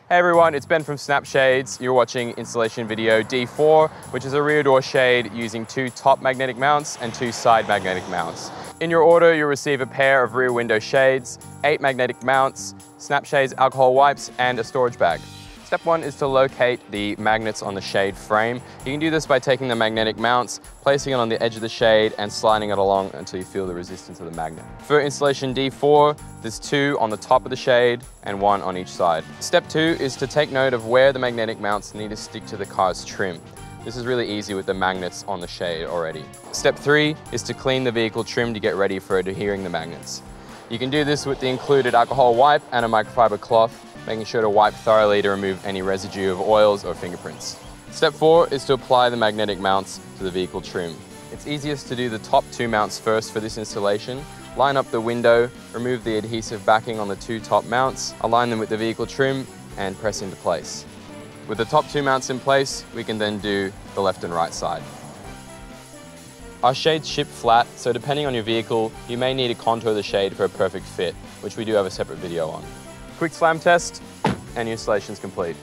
Hey everyone, it's Ben from Snap Shades. You're watching installation video D4, which is a rear door shade using 2 top magnetic mounts and 2 side magnetic mounts. In your order, you'll receive a pair of rear window shades, 8 magnetic mounts, Snap Shades alcohol wipes, and a storage bag. Step 1 is to locate the magnets on the shade frame. You can do this by taking the magnetic mounts, placing it on the edge of the shade, and sliding it along until you feel the resistance of the magnet. For installation D4, there's 2 on the top of the shade and 1 on each side. Step 2 is to take note of where the magnetic mounts need to stick to the car's trim. This is really easy with the magnets on the shade already. Step 3 is to clean the vehicle trim to get ready for adhering the magnets. You can do this with the included alcohol wipe and a microfiber cloth, making sure to wipe thoroughly to remove any residue of oils or fingerprints. Step 4 is to apply the magnetic mounts to the vehicle trim. It's easiest to do the top 2 mounts first for this installation. Line up the window, remove the adhesive backing on the 2 top mounts, align them with the vehicle trim, and press into place. With the top 2 mounts in place, we can then do the left and right side. Our shades ship flat, so depending on your vehicle, you may need to contour the shade for a perfect fit, which we do have a separate video on. Quick slam test, and your installation is complete.